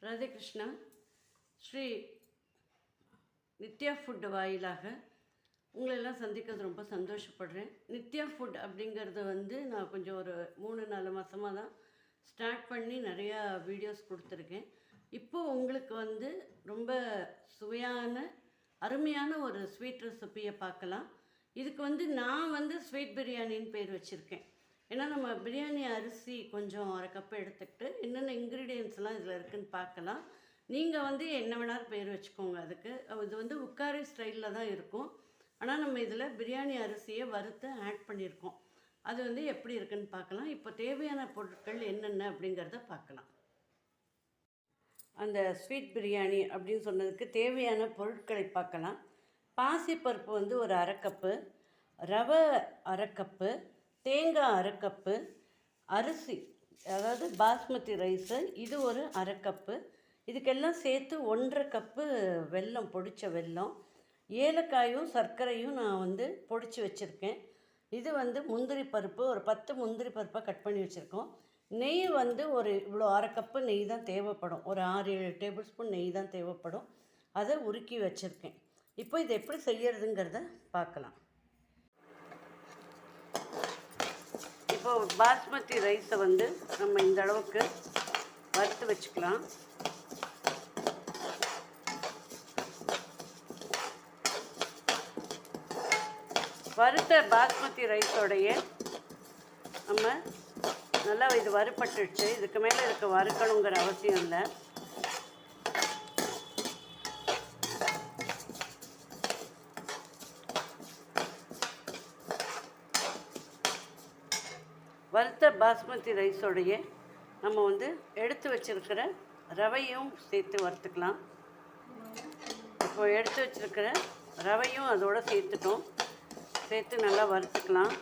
Radhe Krishna. Sri Nithya food வாயிலாக உங்களெல்லாம் சந்திக்கிறது ரொம்ப சந்தோஷப்படுறேன். நித்யா ஃபுட் அப்படிங்கிறது நான் கொஞ்சம் ஒரு 3-4 மாதமாக தான் ஸ்டார்ட் பண்ணி நிறையா வீடியோஸ் கொடுத்துருக்கேன். இப்போது உங்களுக்கு ரொம்ப சுவையான அருமையான ஒரு ஸ்வீட் ரெசிப்பியை பார்க்கலாம். இதுக்கு நான் ஸ்வீட் பிரியாணின்னு பேர் வச்சுருக்கேன். ஏன்னா நம்ம பிரியாணி அரிசி கொஞ்சம் 1/2 கப்பு எடுத்துக்கிட்டு என்னென்ன இன்க்ரீடியன்ஸ்லாம் இதில் இருக்குதுன்னு பார்க்கலாம். நீங்கள் என்ன வேணாலும் பேர் வச்சுக்கோங்க. அதுக்கு இது உக்காரி ஸ்டைலில் தான் இருக்கும். ஆனால் நம்ம இதில் பிரியாணி அரிசியை வறுத்து ஆட் பண்ணியிருக்கோம். அது எப்படி இருக்குன்னு பார்க்கலாம். இப்போ தேவையான பொருட்கள் என்னென்ன அப்படிங்கிறத பார்க்கலாம். அந்த ஸ்வீட் பிரியாணி அப்படின்னு சொன்னதுக்கு தேவையான பொருட்களை பார்க்கலாம். பாசிப்பருப்பு ஒரு 1/2 கப்பு, ரவை 1/2 கப்பு, தேங்காய் 1/2 கப்பு, அரிசி அதாவது பாஸ்மதி ரைஸு இது ஒரு 1/2 கப்பு, இதுக்கெல்லாம் சேர்த்து 1/2 கப்பு வெல்லம், பொடித்த வெல்லம், ஏலக்காயும் சர்க்கரையும் நான் பொடிச்சு வச்சுருக்கேன். இது முந்திரி பருப்பு ஒரு 10 முந்திரி பருப்பாக கட் பண்ணி வச்சுருக்கோம். நெய் ஒரு இவ்வளோ 1/2 கப்பு நெய் தான் தேவைப்படும். ஒரு 6-7 டேபிள் ஸ்பூன் நெய் தான் தேவைப்படும். அதை உருக்கி வச்சுருக்கேன். இப்போ இதை எப்படி செய்யறதுங்கிறத பார்க்கலாம். இப்போ பாஸ்மதி ரைஸை நம்ம இந்த அளவுக்கு வறுத்து வச்சுக்கலாம். வறுத்த பாஸ்மதி ரைஸோடைய நம்ம நல்லா இது வறுபட்டுடுச்சு. இதுக்கு மேலே வறுக்கணுங்கிற அவசியம் இல்லை. வறுத்த பாஸ்மதி ரைஸோடைய நம்ம எடுத்து வச்சுருக்கிற ரவையும் சேர்த்து வறுத்துக்கலாம். இப்போ எடுத்து வச்சுருக்கிற ரவையும் அதோடு சேர்த்துட்டோம். சேர்த்து நல்லா வறுத்துக்கலாம்.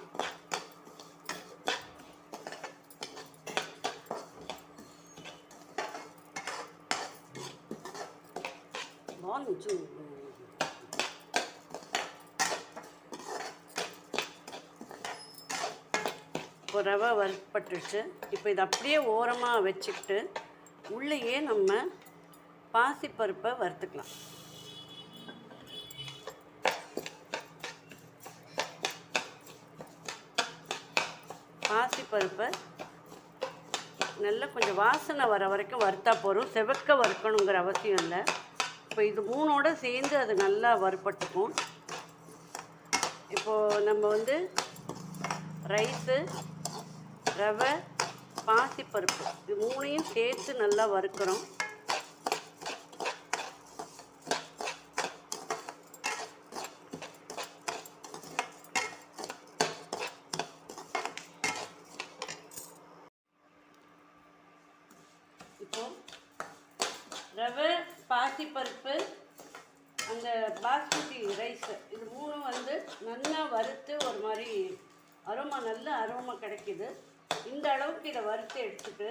இப்போ ரவை வறுப்பட்டுச்சு. இப்போ இதை அப்படியே ஓரமாக வச்சுக்கிட்டு உள்ளேயே நம்ம பாசிப்பருப்பை வறுத்துக்கலாம். பாசிப்பருப்பை நல்லா கொஞ்சம் வாசனை வர வரைக்கும் வறுத்தா போதும். செவக்க வறுக்கணுங்கிற அவசியம் இல்லை. இப்போ இது 3ஓட சேர்ந்து அது நல்லா வறுப்பட்டுக்கும். இப்போது நம்ம ரைஸு, ரவை, பாசிப்பருப்பு இது 3ஐயும் சேர்த்து நல்லா வறுக்கிறோம். இப்போ ரவை, பாசிப்பருப்பு, அந்த பாஸ்மதி ரைஸு இது 3ம் நல்லா வறுத்து ஒரு மாதிரி நல்ல அரோமா கிடைக்கிது. இந்த அளவுக்கு இதை வறுத்து எடுத்துட்டு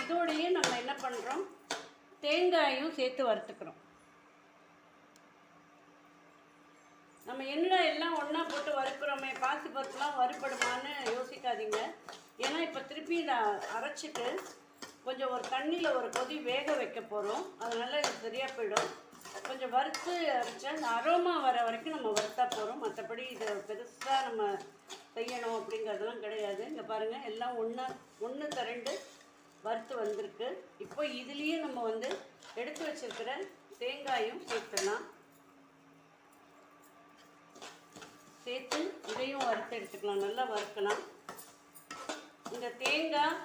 இதோடையே நம்ம என்ன பண்ணுறோம், தேங்காயும் சேர்த்து வறுத்துக்கிறோம். நம்ம எல்லாம் ஒன்றா போட்டு வறுக்கிறோமே, பாசிப்பருப்புலாம் வறுபடுமான்னு யோசிக்காதீங்க. ஏன்னா இப்போ திருப்பி இதை அரைச்சிட்டு கொஞ்சம் ஒரு தண்ணியில் ஒரு கொதி வேக வைக்க போகிறோம். அதனால் இது சரியாக போயிடும். கொஞ்சம் வறுத்து அரைச்சா அந்த அரோமா வர வரைக்கும் நம்ம வறுத்தா போகிறோம். மற்றபடி இதை பெருசாக நம்ம செய்யணும் அப்படிங்கிறதுலாம் கிடையாது. இங்கே பாருங்கள், எல்லாம் ஒன்று திரண்டு வறுத்து வந்திருக்கு. இப்போ இதுலேயே நம்ம எடுத்து வச்சுருக்கிற தேங்காயும் சேர்த்துடலாம். சேர்த்து இதையும் வறுத்து எடுத்துக்கலாம். நல்லா வறுக்கலாம். இந்த தேங்காய்,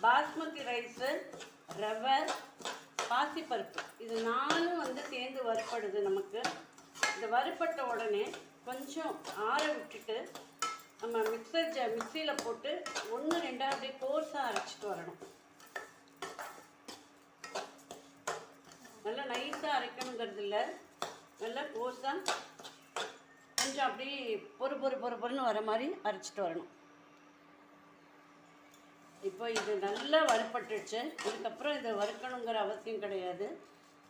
பாஸ்மதி ரைஸு, ரவை, பாசிப்பருப்பு இது 4ம் சேர்ந்து வறுப்படுது. நமக்கு இந்த வறுப்பட்ட உடனே கொஞ்சம் ஆற விட்டுட்டு நம்ம மிக்சியில் போட்டு 1-2 அப்படியே கோர்ஸாக அரைச்சிட்டு வரணும். நல்லா நைஸாக அரைக்கணுங்கிறது இல்லை, நல்லா கோர்ஸாக கொஞ்சம் அப்படியே பொறுன்னு வர மாதிரி அரைச்சிட்டு வரணும். இப்போ இது நல்லா வறுப்பட்டுச்சு. இதுக்கப்புறம் இதை வறுக்கணுங்கிற அவசியம் கிடையாது.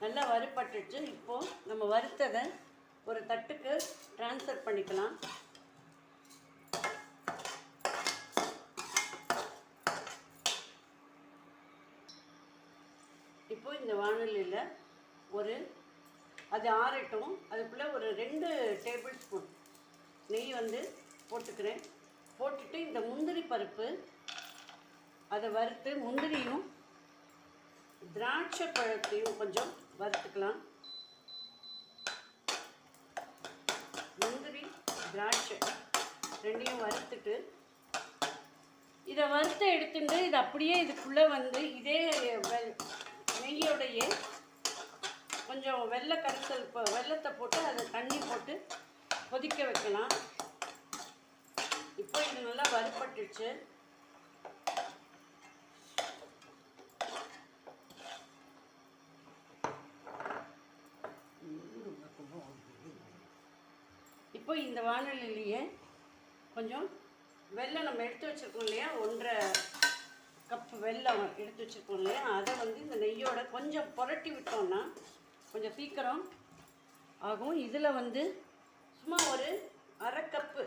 நல்லா வறுப்பட்டுச்சு. இப்போது நம்ம வறுத்ததை ஒரு தட்டுக்கு ட்ரான்ஸ்ஃபர் பண்ணிக்கலாம். இப்போ இந்த வாணலியில் அது ஆறட்டும். அதுக்குள்ளே ஒரு 2 டேபிள் ஸ்பூன் நெய் வந்து போட்டுக்கிறேன். போட்டுட்டு இந்த முந்திரி பருப்பு அதை வறுத்து, முந்திரியும் திராட்சை பழத்தையும் கொஞ்சம் வறுத்துக்கலாம். முந்திரி திராட்சை ரெண்டையும் வறுத்துட்டு இதை வறுத்து எடுத்துட்டு இது அப்படியே இதுக்குள்ளே வந்து இதே நெய்யோடையே கொஞ்சம் வெள்ளத்தை போட்டு அதை தண்ணி போட்டு கொதிக்க வைக்கலாம். இப்போ இது நல்லா வறுபட்டுச்சு. இப்போ இந்த வாணலிலேயே கொஞ்சம் வெல்லம் நம்ம எடுத்து வச்சுருக்கோம் இல்லையா, 1.5 கப் வெல்லம் எடுத்து வச்சுருக்கோம் இல்லையா, அதை வந்து இந்த நெய்யோட கொஞ்சம் புரட்டி விட்டோம்னா கொஞ்சம் சீக்கிரம் ஆகும். இதில் வந்து சும்மா ஒரு 1/2 கப்பு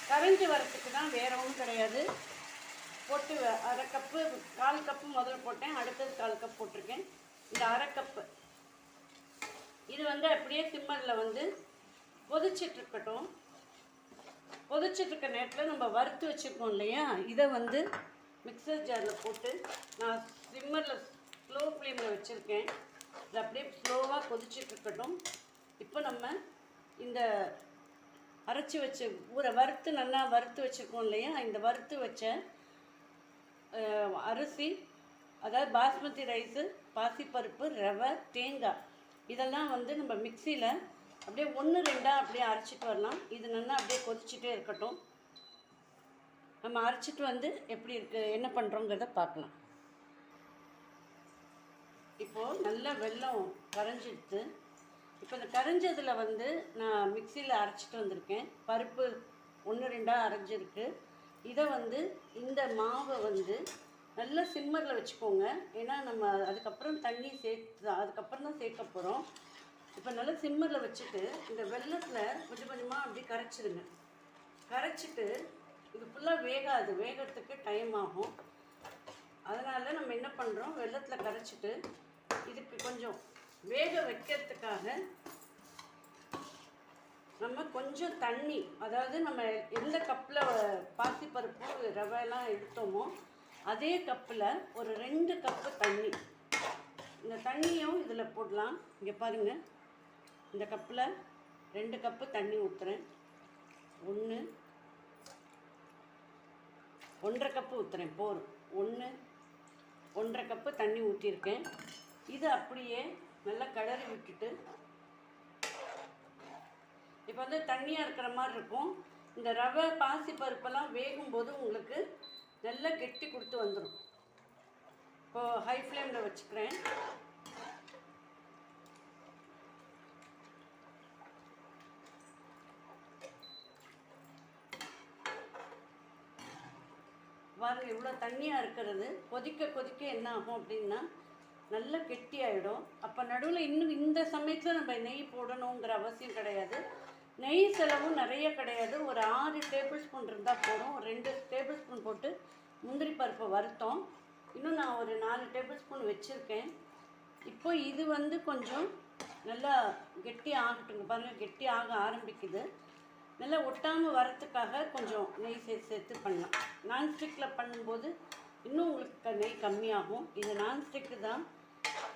கரைஞ்சி வரத்துக்கு தான், வேற ஒன்றும் கிடையாது. போட்டு 1/2 கப்பு, 1/4 கப்பு முதல்ல போட்டேன், அடுத்தது 1/4 கப் போட்டிருக்கேன். இந்த 1/2 கப்பு இது வந்து அப்படியே சிம்மரில் வந்து கொதிச்சிட்ருக்கட்டும். கொதிச்சிட்ருக்க நேரத்தில் நம்ம வறுத்து வச்சுருக்கோம் இல்லையா, இதை வந்து மிக்சர் ஜாரில் போட்டு நான் சிம்மரில் ஸ்லோ ஃப்ளேமில் வச்சுருக்கேன். இது அப்படியே ஸ்லோவாக கொதிச்சிட்ருக்கட்டும். இப்போ நம்ம இந்த அரைச்சி வச்ச நல்லா வறுத்து வச்சுருக்கோம் இல்லையா, இந்த வறுத்து வச்ச அரிசி, அதாவது பாஸ்மதி ரைஸு, பாசிப்பருப்பு, ரவை, தேங்காய் இதெல்லாம் வந்து நம்ம மிக்சியில் அப்படியே 1-2 அப்படியே அரைச்சிட்டு வரலாம். இது நல்லா அப்படியே கொதிச்சுட்டே இருக்கட்டும். நம்ம அரைச்சிட்டு வந்து எப்படி இருக்குது என்ன பண்ணுறோங்கிறத பார்க்கலாம். இப்போது நல்லா வெல்லம் கரைஞ்சிடுது. இப்போ இந்த கரைஞ்சதில் வந்து நான் மிக்சியில் அரைச்சிட்டு வந்திருக்கேன். பருப்பு 1-2 அரைஞ்சிருக்கு. இதை வந்து இந்த மாவை வந்து நல்லா சிம்மரில் வச்சுக்கோங்க. ஏன்னா நம்ம அதுக்கப்புறம் தண்ணி அதுக்கப்புறம் தான் சேர்க்க போகிறோம். இப்போ நல்லா சிம்மரில் வச்சுட்டு இந்த வெல்லத்தில் கொஞ்சம் கொஞ்சமாக அப்படி கரைச்சிடுங்க. கரைச்சிட்டு இது ஃபுல்லாக வேகாது, வேகிறதுக்கு டைம் ஆகும். அதனால் நம்ம என்ன பண்ணுறோம், வெல்லத்தில் கரைச்சிட்டு இதுக்கு கொஞ்சம் வேக வைக்கிறதுக்காக நம்ம கொஞ்சம் தண்ணி, அதாவது நம்ம எந்த கப்பில் பாசிப்பருப்பு ரவையெல்லாம் எடுத்தோமோ அதே கப்பில் ஒரு 2 கப்பு தண்ணி, இந்த தண்ணியும் இதில் போடலாம். இங்கே பாருங்கள், இந்த கப்பில் 2 கப்பு தண்ணி ஊற்றுறேன். 1.5 கப்பு ஊற்றுறேன் போதும். 1.5 கப்பு தண்ணி ஊற்றிருக்கேன். இது அப்படியே நல்லா கிளறி விட்டுட்டு, இப்போ வந்து தண்ணியாக இருக்கிற மாதிரி இருக்கும். இந்த ரவை பாசி பருப்பெல்லாம் வேகும்போது உங்களுக்கு நல்லா கெட்டி கொடுத்து வந்துடும். இப்போது ஹை ஃப்ளேமில் வச்சுக்கிறேன். பாருங்கள், இவ்வளோ தண்ணியாக இருக்கிறது. கொதிக்க கொதிக்க என்ன ஆகும் அப்படின்னா நல்லா கெட்டி ஆகிடும். அப்போ நடுவில் இன்னும் இந்த சமயத்தில் நம்ம நெய் போடணுங்கிற அவசியம் கிடையாது. நெய் செலவும் நிறைய கிடையாது. ஒரு 6 டேபிள் ஸ்பூன் இருந்தால் போதும். 2 டேபிள் ஸ்பூன் போட்டு முந்திரி பருப்பை வறுத்தோம். இன்னும் நான் ஒரு 4 டேபிள் ஸ்பூன் வச்சுருக்கேன். இப்போ இது வந்து கொஞ்சம் நல்லா கெட்டி ஆகட்டுங்க. பாருங்கள், கெட்டி ஆக ஆரம்பிக்குது. நல்லா ஒட்டாமல் வரத்துக்காக கொஞ்சம் நெய் சேர்த்து பண்ணலாம். நான்ஸ்டிக்கில் பண்ணும்போது இன்னும் உங்களுக்கு நெய் கம்மியாகும். இது நான்ஸ்டிக்கு தான்,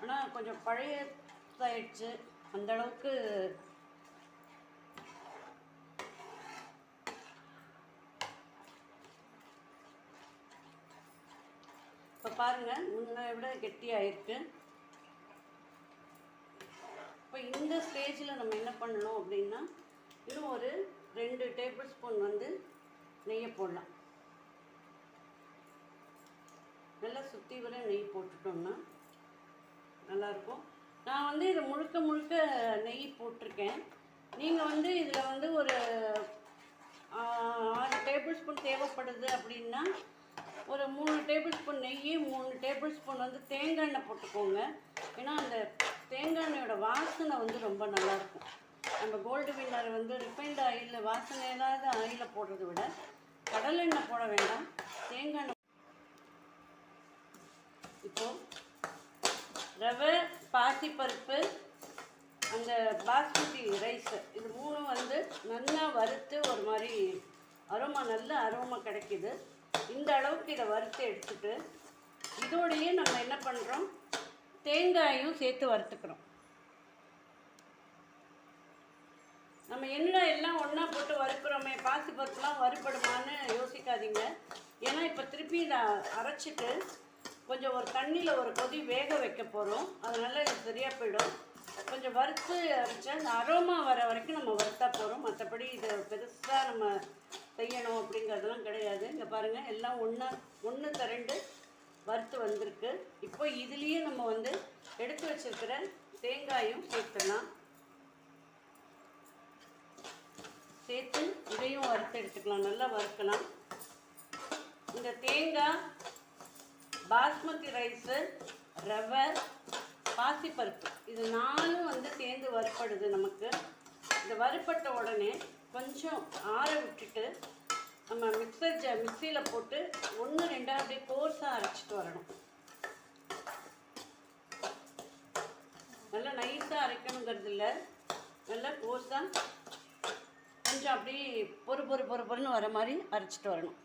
ஆனால் கொஞ்சம் பழையதாயிடுச்சு. அந்தளவுக்கு இப்போ பாருங்கள், முன்னை விட கெட்டியாயிருக்கு. இப்போ இந்த ஸ்டேஜில் நம்ம என்ன பண்ணணும் அப்படின்னா, இன்னும் ஒரு 2 டேபிள் ஸ்பூன் வந்து நெய்யை போடலாம். நல்லா சுற்றி வர நெய் போட்டுட்டோம்னா நல்லாயிருக்கும். நான் வந்து இதை முழுக்க நெய் போட்டிருக்கேன். நீங்கள் வந்து இதில் வந்து ஒரு 6 டேபிள் ஸ்பூன் தேவைப்படுது அப்படின்னா ஒரு 3 டேபிள் ஸ்பூன் நெய், 3 டேபிள் ஸ்பூன் வந்து தேங்காய் எண்ணெய் போட்டுக்கோங்க. ஏன்னா அந்த தேங்காய் எண்ணெயோட வாசனை வந்து ரொம்ப நல்லாயிருக்கும். நம்ம கோல்டு வின்னர் வந்து ரிஃபைண்ட் ஆயிலில் வாசனை இல்லாத ஆயிலை போடுறத விட கடலெண்ணெய் போட வேண்டாம், தேங்காய் எண்ணெய். இப்போது ரவை, பாசிப்பருப்பு, அந்த பாஸ்மதி ரைஸ் இது மூணும் வந்து நல்லா வறுத்து ஒரு மாதிரி அரோமா, நல்ல அரோமா கிடைக்கிது. இந்த அளவுக்கு இதை வறுத்து எடுத்துட்டு இதோடையே நம்ம என்ன பண்ணுறோம், தேங்காயும் சேர்த்து வறுத்துக்கிறோம். நம்ம என்னடா எல்லாம் ஒன்றா போட்டு வறுக்கிறோமே, பாசிப்பருப்புலாம் வறுபடுமான்னு யோசிக்காதீங்க. ஏன்னா இப்போ திருப்பி இதை அரைச்சிட்டு கொஞ்சம் ஒரு தண்ணியில் ஒரு கொதி வேக வைக்க போகிறோம். அதனால் இது சரியாக போயிடும். கொஞ்சம் வறுத்து அரைச்சா அந்த அரோமா வர வரைக்கும் நம்ம வறுத்தா போகிறோம். மற்றபடி இதை பெருசாக நம்ம செய்யணும் அப்படிங்கிறதுலாம் கிடையாது. இங்கே பாருங்கள், எல்லாம் ஒன்று திரண்டு வறுத்து வந்திருக்கு. இப்போ இதுலேயே நம்ம வந்து எடுத்து வச்சிருக்கிற தேங்காயும் சேர்த்துடலாம். சேர்த்து இதையும் வறுத்து எடுத்துக்கலாம், நல்லா வறுக்கலாம். இந்த தேங்காய், பாஸ்மதி ரைஸு, ரவை, பாசிப்பருப்பு இது நாலும் வந்து சேர்ந்து வறுப்படுது நமக்கு. இந்த வறுப்பட்ட உடனே கொஞ்சம் ஆற விட்டுட்டு நம்ம மிக்சியில் போட்டு 1-2 அப்படியே கோர்ஸாக அரைச்சிட்டு வரணும். நல்லா நைஸாக அரைக்கணுங்கிறது இல்லை, நல்லா கோர்ஸாக கொஞ்சம் அப்படியே பொறுன்னு வர மாதிரி அரைச்சிட்டு வரணும்.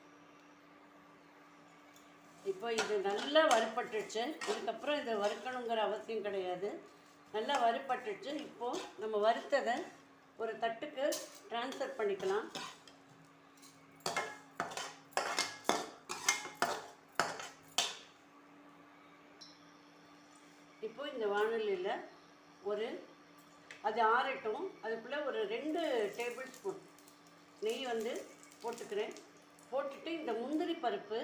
இப்போ இது நல்லா வறுப்பட்டுச்சு. இதுக்கப்புறம் இதை வறுக்கணுங்கிற அவசியம் கிடையாது. நல்லா வறுப்பட்டுச்சு. இப்போது நம்ம வறுத்ததை ஒரு தட்டுக்கு ட்ரான்ஸ்ஃபர் பண்ணிக்கலாம். இப்போது இந்த வாணலியில் அது ஆறட்டும். அதுக்குள்ளே ஒரு 2 டேபிள் ஸ்பூன் நெய் வந்து போட்டுக்கிறேன். போட்டுட்டு இந்த முந்திரி பருப்பு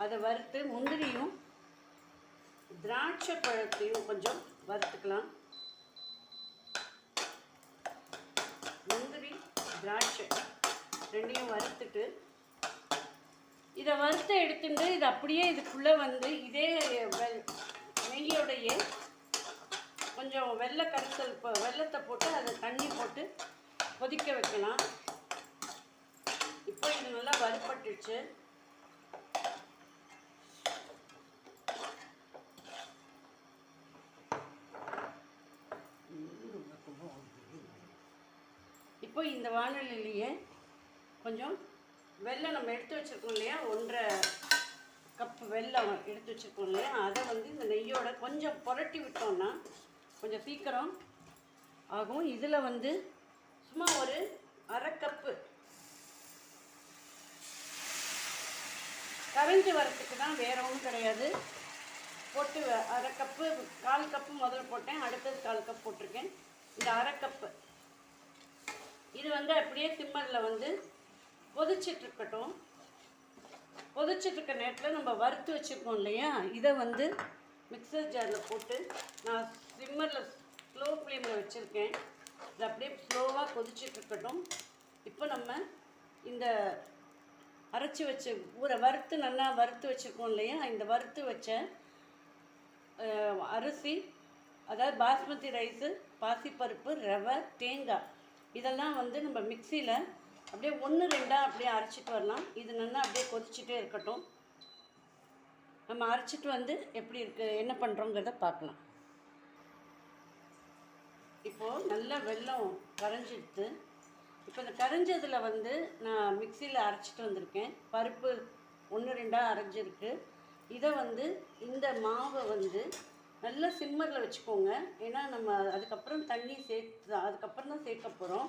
அதை வறுத்து, முந்திரியும் திராட்சை பழத்தையும் கொஞ்சம் வறுத்துக்கலாம். முந்திரி, திராட்சை ரெண்டையும் வறுத்துட்டு இதை வறுத்து எடுத்துட்டு இது அப்படியே இதுக்குள்ளே வந்து இதே நெய்யோடையே கொஞ்சம் வெல்லத்தை போட்டு அதை தண்ணி போட்டு கொதிக்க வைக்கலாம். இப்போ இது நல்லா வறுப்பட்டுச்சு. இப்போ இந்த வாணலிலேயே கொஞ்சம் வெல்லம் நம்ம எடுத்து வச்சுருக்கோம் இல்லையா, 1.5 கப் வெல்லம் எடுத்து வச்சுருக்கோம் இல்லையா, அதை வந்து இந்த நெய்யோட கொஞ்சம் புரட்டி விட்டோம்னா கொஞ்சம் சீக்கிரம் ஆகும். இதில் வந்து சும்மா ஒரு 1/2 கப்பு கரைஞ்சி வரத்துக்கு தான், வேற ஒன்றும் கிடையாது. போட்டு 1/2 கப்பு, 1/4 கப்பு முதல்ல போட்டேன், அடுத்தது 1/4 கப் போட்டிருக்கேன். இந்த 1/2 கப்பு இது வந்து அப்படியே சிம்மரில் வந்து கொதிச்சிட்ருக்கட்டும். கொதிச்சிட்ருக்க நேரத்தில் நம்ம வறுத்து வச்சுருக்கோம் இல்லையா, இதை வந்து மிக்சர் ஜாரில் போட்டு நான் சிம்மரில் ஸ்லோ ஃப்ளேமில் வச்சுருக்கேன். இது அப்படியே ஸ்லோவாக கொதிச்சிட்ருக்கட்டும். இப்போ நம்ம இந்த அரைச்சி வச்ச நல்லா வறுத்து வச்சுருக்கோம் இல்லையா, இந்த வறுத்து வச்ச அரிசி, அதாவது பாஸ்மதி ரைஸு, பாசிப்பருப்பு, ரவை, தேங்காய் இதெல்லாம் வந்து நம்ம மிக்சியில் அப்படியே 1-2 அப்படியே அரைச்சிட்டு வரலாம். இது நல்லா அப்படியே கொதிச்சுட்டே இருக்கட்டும். நம்ம அரைச்சிட்டு வந்து எப்படி இருக்குது, என்ன பண்ணுறோங்கிறத பார்க்கலாம். இப்போது நல்லா வெல்லம் கரைஞ்சிடுது. இப்போ இந்த கரைஞ்சதில் வந்து நான் மிக்சியில் அரைச்சிட்டு வந்திருக்கேன். பருப்பு 1-2 அரைஞ்சிருக்கு. இதை வந்து இந்த மாவை வந்து நல்லா சிம்மரில் வச்சுக்கோங்க. ஏன்னா நம்ம அதுக்கப்புறம் தண்ணி அதுக்கப்புறம் தான் சேர்க்க போகிறோம்.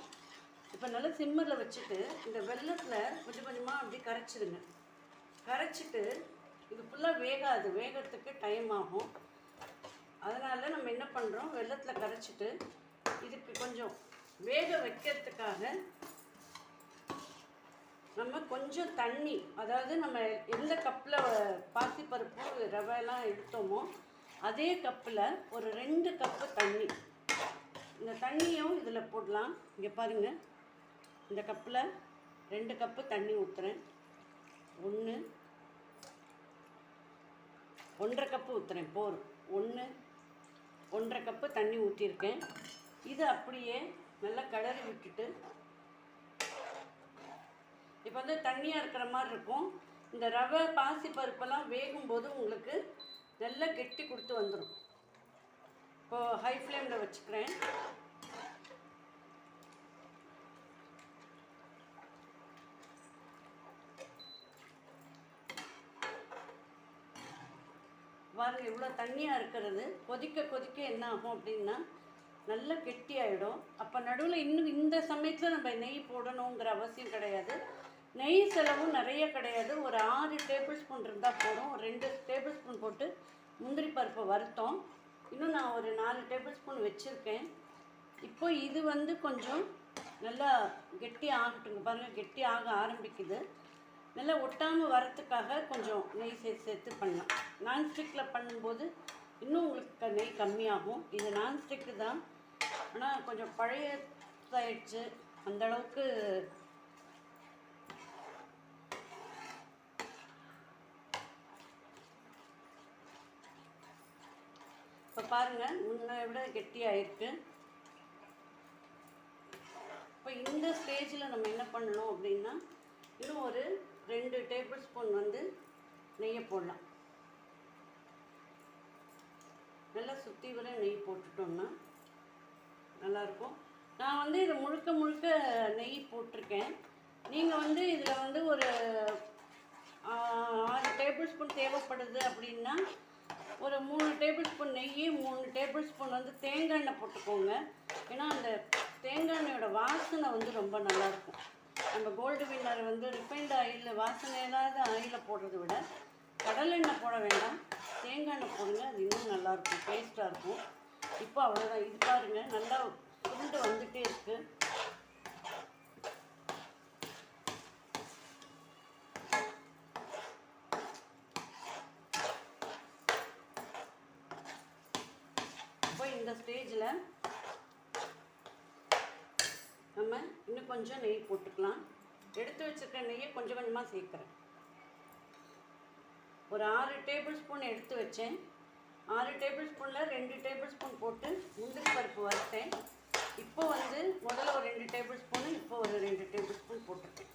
இப்போ நல்லா சிம்மரில் வச்சுட்டு இந்த வெல்லத்தில் கொஞ்சம் கொஞ்சமாக அப்படி கரைச்சிடுங்க. கரைச்சிட்டு இது ஃபுல்லாக வேகாது, வேகிறதுக்கு டைம் ஆகும். அதனால் நம்ம என்ன பண்ணுறோம், வெல்லத்தில் கரைச்சிட்டு இதுக்கு கொஞ்சம் வேக வைக்கிறதுக்காக நம்ம கொஞ்சம் தண்ணி, அதாவது நம்ம எந்த கப்பில் பாசிப்பருப்பு ரவையெல்லாம் எடுத்தோமோ அதே கப்பில் ஒரு 2 கப்பு தண்ணி, இந்த தண்ணியும் இதில் போடலாம். இங்கே பாருங்கள், இந்த கப்பில் 2 கப்பு தண்ணி ஊற்றுறேன். 1.5 கப்பு ஊற்றுறேன் போதும். 1.5 கப்பு தண்ணி ஊற்றிருக்கேன். இது அப்படியே நல்லா கிளறி விட்டுட்டு, இப்போ வந்து தண்ணியாக இருக்கிற மாதிரி இருக்கும். இந்த ரவை பாசி பருப்பெல்லாம் வேகும்போது உங்களுக்கு நல்லா கெட்டி கொடுத்து வந்துடும். இப்போது ஹை ஃப்ளேமில் வச்சுக்கிறேன். பாருங்கள் இவ்வளோ தண்ணியாக இருக்கிறது. கொதிக்க கொதிக்க என்ன ஆகும் அப்படின்னா நல்லா கெட்டி ஆகிடும். அப்போ நடுவில் இன்னும் இந்த சமயத்தில் நம்ம நெய் போடணுங்கிற அவசியம் கிடையாது. நெய் செலவும் நிறைய கிடையாது. ஒரு 6 டேபிள் ஸ்பூன் இருந்தால் போதும். ஒரு 2 டேபிள் ஸ்பூன் போட்டு முந்திரி பருப்பை வறுத்தோம். இன்னும் நான் ஒரு 4 டேபிள் ஸ்பூன் வச்சுருக்கேன். இப்போ இது வந்து கொஞ்சம் நல்லா கெட்டி ஆகட்டுங்க. பாருங்கள் கெட்டி ஆக ஆரம்பிக்குது. நல்லா ஒட்டாமல் வரத்துக்காக கொஞ்சம் நெய் சேர்த்து பண்ணலாம். நான்ஸ்டிக்கில் பண்ணும்போது இன்னும் உங்களுக்கு நெய் கம்மியாகும். இது நான்ஸ்டிக்கு தான், ஆனால் கொஞ்சம் பழையதாயிடுச்சு. அந்தளவுக்கு இப்போ பாருங்கள் முன்னை விட கெட்டியாயிருக்கு. இப்போ இந்த ஸ்டேஜில் நம்ம என்ன பண்ணணும் அப்படின்னா இன்னும் ஒரு 2 டேபிள் ஸ்பூன் வந்து நெய்யை போடலாம். நல்லா சுற்றி வர நெய் போட்டுட்டோம்னா நல்லாயிருக்கும். நான் வந்து இது முழுக்க முழுக்க நெய் போட்டிருக்கேன். நீங்கள் வந்து இதில் வந்து ஒரு 6 டேபிள் ஸ்பூன் தேவைப்படுது அப்படின்னா ஒரு 3 டேபிள் ஸ்பூன் நெய், 3 டேபிள் ஸ்பூன் வந்து தேங்காய் எண்ணெய் போட்டுக்கோங்க. ஏன்னா அந்த தேங்காய் எண்ணெயோட வாசனை வந்து ரொம்ப நல்லாயிருக்கும். நம்ம கோல்டு வின்னர் வந்து ரிஃபைண்ட் ஆயிலில் வாசனை இல்லாத ஆயிலில் போடுறத விட கடலெண்ணெய் போட வேண்டாம், தேங்காய் எண்ணெய் போடுங்க. அது இன்னும் நல்லாயிருக்கும், டேஸ்ட்டாக இருக்கும். இப்போ அவ்வளோதான். இது பாருங்கள் நல்லா சுருண்டு வந்துகிட்டே இருக்குது. இப்போ இந்த ஸ்டேஜில் நம்ம இன்னும் கொஞ்சம் நெய் போட்டுக்கலாம். எடுத்து வச்சுருக்க நெய்யை கொஞ்சம் கொஞ்சமாக சேர்க்குறேன். ஒரு 6 டேபிள் ஸ்பூன் எடுத்து வச்சேன். 6 டேபிள் ஸ்பூனில் 2 டேபிள் ஸ்பூன் போட்டு முந்திரி பருப்பு வறுத்தேன். இப்போ வந்து முதல்ல ஒரு 2 டேபிள் ஸ்பூனு, இப்போ ஒரு 2 டேபிள் ஸ்பூன் போட்டிருக்கேன்.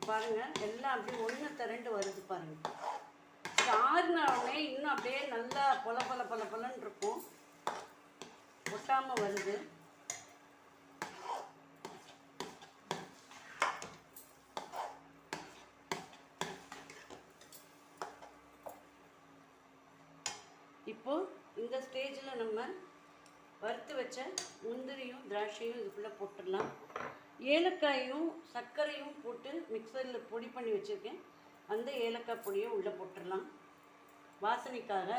பாருங்கள் எல்லாம் அப்படியே ஒன்று திரண்டு வருது பாருங்கள். இது ஆறுனவுடனே இன்னும் அப்படியே நல்லா பொலன்னு இருக்கும், ஒட்டாமல் வருது. இப்போது இந்த ஸ்டேஜில் நம்ம வறுத்து வச்ச முந்திரியும் திராட்சையும் இதுக்குள்ளே போட்டுடலாம். ஏலக்காயும் சர்க்கரையும் போட்டு மிக்சரில் பொடி பண்ணி வச்சுருக்கேன். அந்த ஏலக்காய் பொடியை உள்ளே போட்டுடலாம் வாசனைக்காக.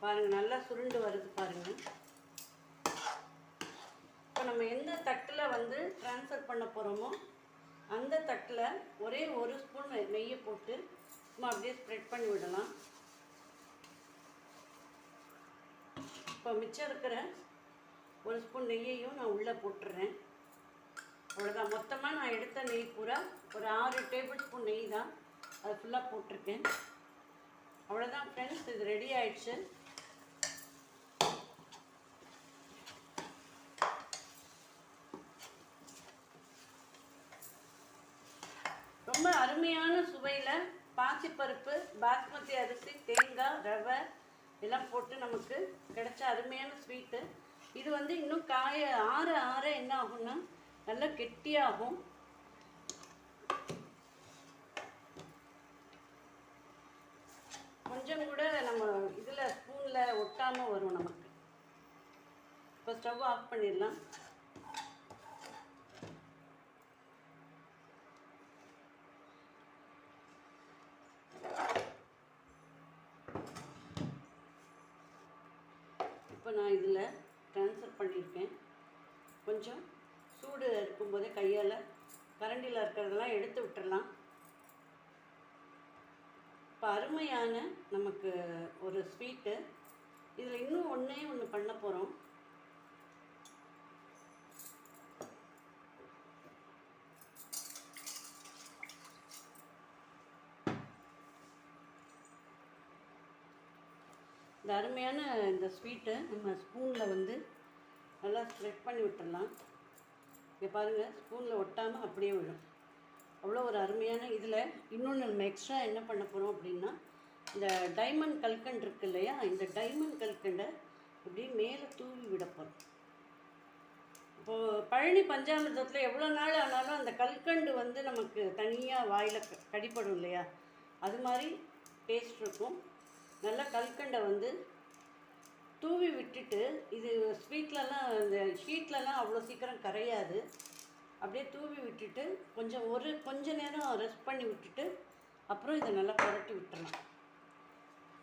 பாருங்கள் நல்லா சுருண்டு வருது பாருங்கள். இப்போ நம்ம எந்த தட்டில் வந்து ட்ரான்ஸ்ஃபர் பண்ண போகிறோமோ அந்த தட்டில் ஒரே 1 ஸ்பூன் நெய்யை போட்டு சும்மா அப்படியே ஸ்ப்ரெட் பண்ணி விடலாம். இப்போ மிச்சம் இருக்கிற 1 ஸ்பூன் நெய்யையும் நான் உள்ளே போட்டுடுறேன். அவ்வளோதான். மொத்தமாக நான் எடுத்த நெய் பூரா ஒரு 6 டேபிள் ஸ்பூன் நெய் தான், அது ஃபுல்லாக போட்டிருக்கேன். அவ்வளோதான் ஃப்ரெண்ட்ஸ், இது ரெடி ஆயிடுச்சு. ரொம்ப அருமையான சுவையில் பாசிப்பருப்பு, பாஸ்மதி அரிசி, தேங்காய், ரவை எல்லாம் போட்டு நமக்கு கிடைச்ச அருமையான ஸ்வீட்டு. இது வந்து இன்னும் ஆற என்ன ஆகும்னா நல்லா கெட்டியாகும். கொஞ்சம் கூட நம்ம இதில் ஸ்பூனில் ஒட்டாமல் வரும் நமக்கு. இப்போ ஸ்டவ் ஆஃப் பண்ணிடலாம். இப்போ நான் இதில் ட்ரான்ஸ்ஃபர் பண்ணியிருக்கேன். கொஞ்சம் சூடு இருக்கும்போதே கையால் கரண்டியில் இருக்கிறதெல்லாம் எடுத்து விட்டுடலாம். இப்போ அருமையான நமக்கு ஒரு ஸ்வீட்டு. இதில் இன்னும் ஒன்று பண்ண போகிறோம். இந்த அருமையான இந்த ஸ்வீட்டை நம்ம ஸ்பூனில் வந்து நல்லா ஸ்ப்ரெட் பண்ணி விட்டுடலாம். இங்கே பாருங்கள், ஸ்பூனில் ஒட்டாமல் அப்படியே விடும். அவ்வளோ ஒரு அருமையான இதில் இன்னொன்று நம்ம எக்ஸ்ட்ரா என்ன பண்ண போகிறோம் அப்படின்னா, இந்த டைமண்ட் கல்கண்டு இருக்குது இல்லையா, இந்த டைமண்ட் கல்கண்டை இப்படி மேலே தூவி விட போகிறோம். இப்போது பழனி பஞ்சாமிர்தத்தில் எவ்வளோ நாள் ஆனாலும் அந்த கல்கண்டு வந்து நமக்கு தனியாக வாயில் கடிப்படும் இல்லையா, அது மாதிரி டேஸ்ட் இருக்கும். நல்லா கல்கண்டை வந்து தூவி விட்டுட்டு, இது ஸ்வீட்லலாம் இந்த ஷீட்லலாம் அவ்வளோ சீக்கிரம் கரையாது. அப்படியே தூவி விட்டுட்டு கொஞ்ச நேரம் ரெஸ்ட் பண்ணி விட்டுட்டு அப்புறம் இதை நல்லா புரட்டி விட்டுறலாம்.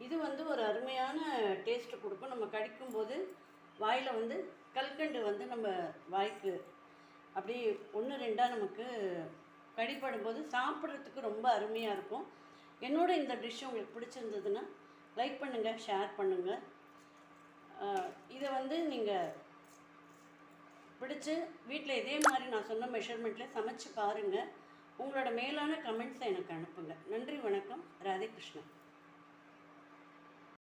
இது வந்து ஒரு அருமையான டேஸ்ட்டு கொடுக்கும். நம்ம கடிக்கும்போது வாயில் வந்து கல்கண்டு வந்து நம்ம வாய்க்கு அப்படியே 1-2 நமக்கு கடிப்படும்போது சாப்பிட்றதுக்கு ரொம்ப அருமையாக இருக்கும். என்னோட இந்த டிஷ் உங்களுக்கு பிடிச்சிருந்ததுன்னா லைக் பண்ணுங்கள், ஷேர் பண்ணுங்கள். இதை வந்து நீங்கள் பிடிச்சி வீட்டில் இதே மாதிரி நான் சொன்ன மெஷர்மெண்ட்டில் சமைச்சு பாருங்கள். உங்களோட மேலான கமெண்ட்ஸை எனக்கு அனுப்புங்க. நன்றி, வணக்கம். ராதே கிருஷ்ணன்.